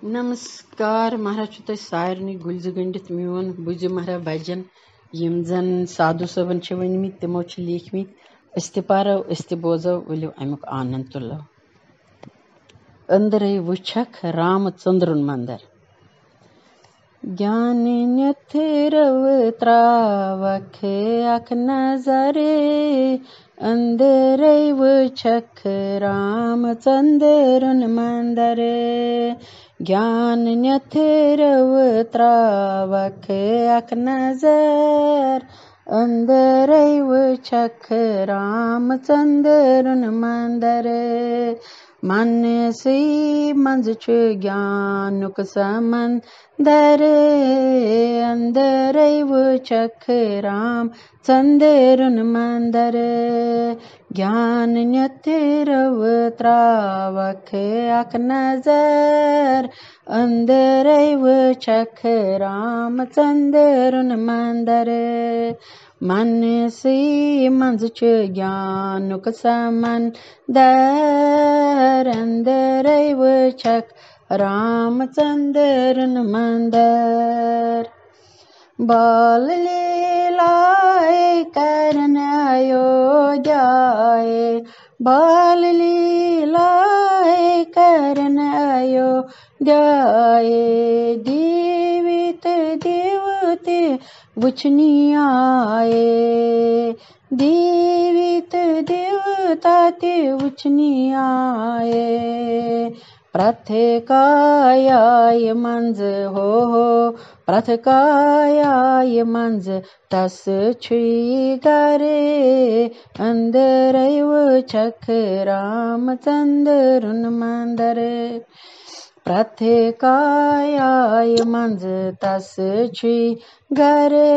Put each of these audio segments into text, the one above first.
नमस्कार महाराज तुह सारे गुलज गंडित मोन बुझ महारा भजन यम जन साधु सबन वनमित तमो लिखमित पारो बोजो वलियो अमुक आनंद तुलो। अंदर वुछक रामचंद्रन मंदर ज्ञान रव त्रावख अख नजरे अंदर वुछक रामचंद्रन मंदर ज्ञान रव त्रावख अख नजर अंदर वुछक रामचंद्रन मंदर मन से मंज ज्ञानुक समंदर अंदर वुछक रामचंद्रन मंदर ज्ञान रव त्रावख अख नजर अंदर वुछक रामचंद्रन मंदर मन से मंज ज्ञानुक समंदर अंदर वुछक रामचंद्रन मंदर बाल लीलाए करन अयोध्याए बाल लीलाए करन अयोध्याए दीवित देवते वुचनी आए दीवित देवता ते वुचनी आए प्रथकायाय मंज हो प्रथकायाय मंज तस छुई गरे अंदर वुछक रामचंद्रन मंदर प्रथकायाय मंज तस छुई गरे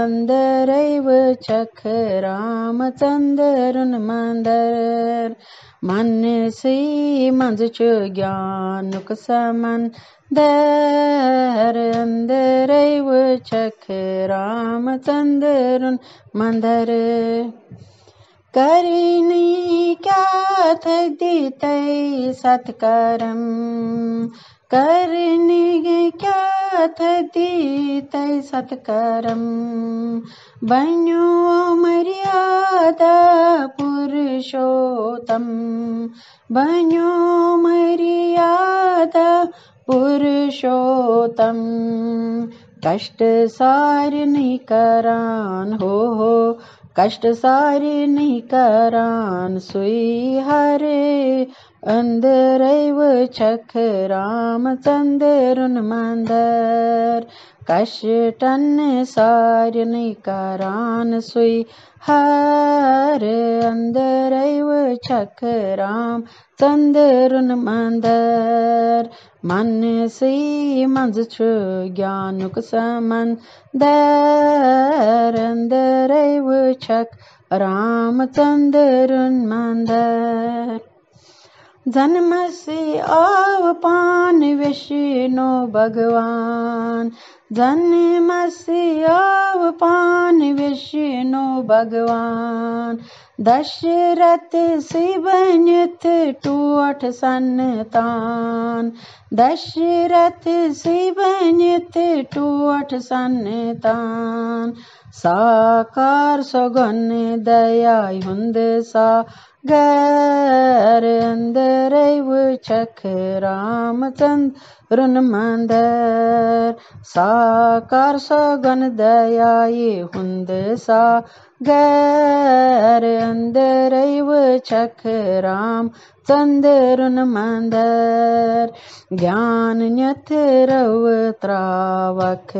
अंदर वुछक रामचंद्रन मंदर मन से मंज ज्ञानुक समंदर अंदर वुछक रामचंद्रन मंदर करनी क्या थी तय सत्कर्म करनी क्या थी तय सत्कर्म बन्यो मर्यादा पुरुषोत्तम बन्यो मर्यादा पुरुषोत्तम कष्ट सार नहीं करान हो कष्ट सारे नहीं करान सुई हरे अंदर वुछक रामचंद्रन मंदर कष्टन सार नहीं करान सुई हर अंदर वुछक रामचंद्रन मंदर मन से मंज ज्ञानुक समंदर अंदर वुछक रामचंद्रन मंदर जन्म से आवपान विष्णु भगवान जन्म से आवपान विष्णु भगवान दशरथ से बनित टूठ संतान दशरथ से बनित टूठ संतान साकार सगुन दया हुंद सा गर अंदर वुछक रामचंद्रन मंदर साकार सगुन दया हुंद सा गर अंदर वुछक रामचंद्रन मंदर ज्ञान रव त्रावख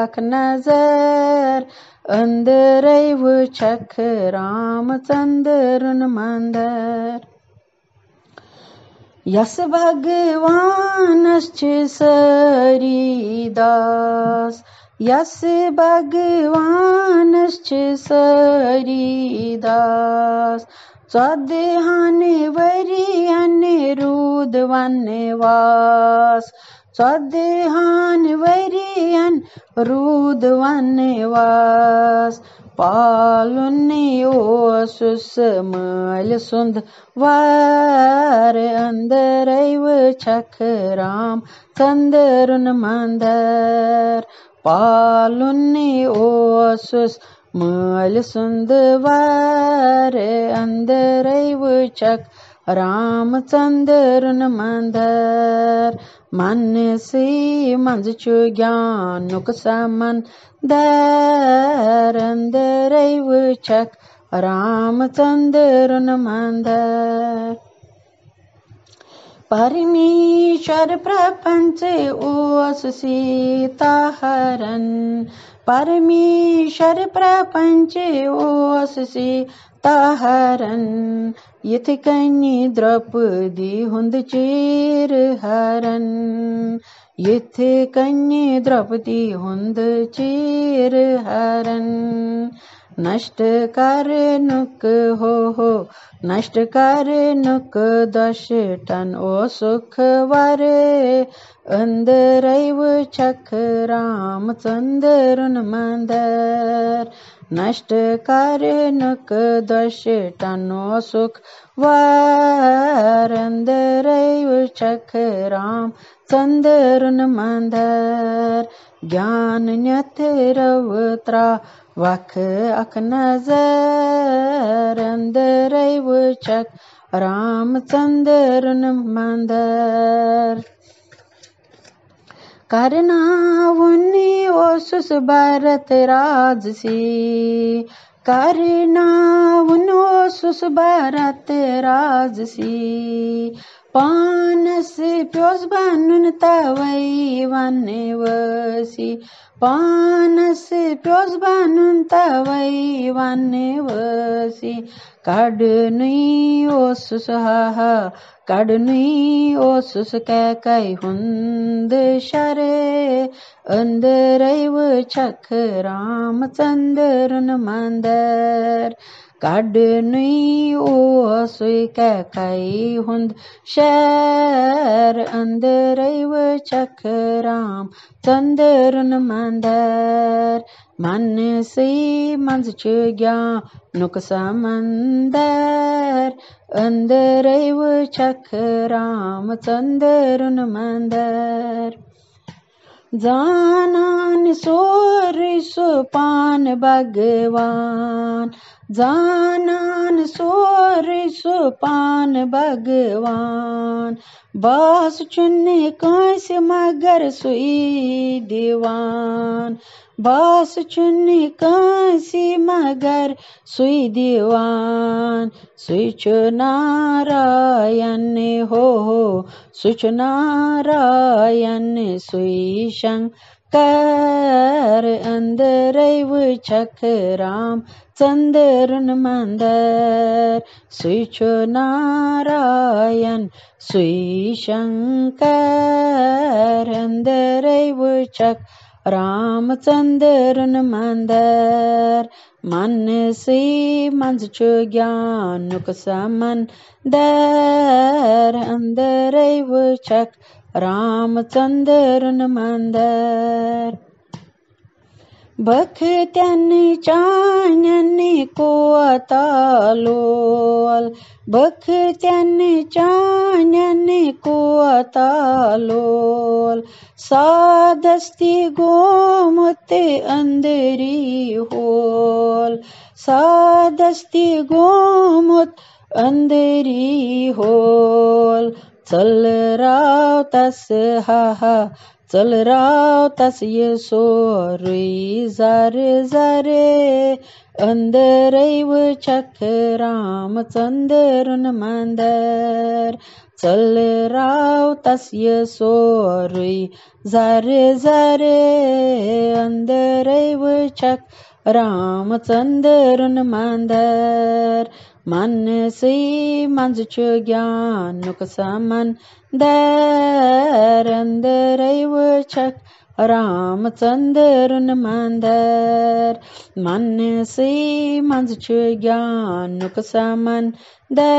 अख नजर अंदर वुछक रामचंद्रन मंदर यस भगवानश्च सरीदास यस भगवानश्च सरीदास चौदहान वरियन रुद वनवास चौदहान वरियन रुद वनवास पालुनि ओसुस मलि सुंद वार अंदरै वुछक रामचंद्रन मंदर पालुनि ओसुस मलि सुंद वार अंदरै वुछक रामचंद्रन मंदर मनसी मंज छु ज्ञानुक समंदर अंदरै वुछक रामचंद्रन मंदर परमेश्वर प्रपंच ओस सीता हरन परमेश्वर प्रपंच ओस सीता हरन यथ कन्य द्रौपदी हुंद चीर हरन यथ कन्य द्रौपदी हुंद चीर हरन नष्ट करनुक हो नष्ट करनुक दशटन ओ सुख वरे अंदरै वुछक रामचंद्रन मंदर नष्ट करनुक दशटन ओ सुख वर अंदरै वुछक रामचंद्रन मंदर ज्ञान न्यथरवत्रा वख अख नजर अंदरै वुछक रामचंद्रन मंदर करनावुनि ओसुस भरत राजसी करनावुन ओसुस भरत राजसी पानस प्योस बनुन तवै वनवसी पानस प्योस बनुन तवै वनवसी कड़नुई ओसुस हा कड़नुई ओसुस कैकै हुंद शरे अंदरै वुछक रामचंद्रन मंदर कड़नुई ओसुई कैकै हुंद शर अंदरै वुछक रामचंद्रन मंदर मनसी मंज छु ज्ञानुक समंदर अंदरै वुछक रामचंद्रन मंदर जानन सोरि सुपान भगवान जानन सोरि सुपान भगवान बास चुन्ने कांस मगर सुई दीवान बास चुन्ने कांसी मगर सुई दीवान सुच नारायण हो सुच नारायण सुई शंकर अंदरै वुछक रामचंद्रन मंदर सुच नारायण सुई शंकर अंदरै वुछक रामचंद्रन मंदर मनसी मंज छु ज्ञानुक समंदर अंदरै वुछक रामचंद्रन मंदर बखत्यन चानन को अतालोल बखत्यन चानन को अतालोल सादस्ती गोमुत अंदरी होल सादस्ती गोमुत अंदरी होल चल राव तस हा चल राव तस ये सोरुई जर जरे अंदरै वुछक रामचंद्रन मंदर चल राव तस ये सोरुई जरे जरे अंदरै वुछक रामचंद्रन मंदर मनसी मंज छु ज्ञानुक समंदर अंदरै वुछक रामचंद्रन मंदर मनसी मंज छु ज्ञानुक समंदर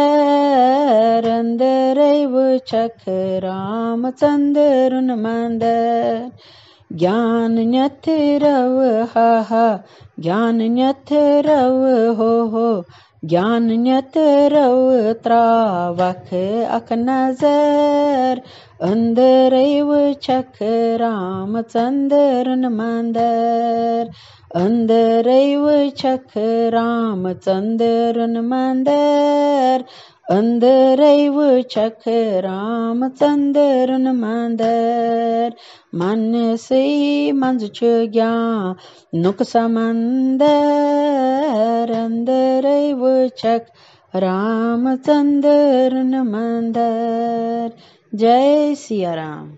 अंदरै वुछक रामचंद्रन मंदर ज्ञान न्यथ रव हा हा, ज्ञान न्यथ रव हो, ज्ञान न्यथ रव त्रावख अख नजर, अंदर छख रामचंद्रन मंदर, अंदर छख रामचंद्रन मंदर, अंदर छख रामचंद्रन मंदर, मन से मंज ज्ञानुक समंदर, अंदर छख रामचंद्रन मंदर। जय सिया राम।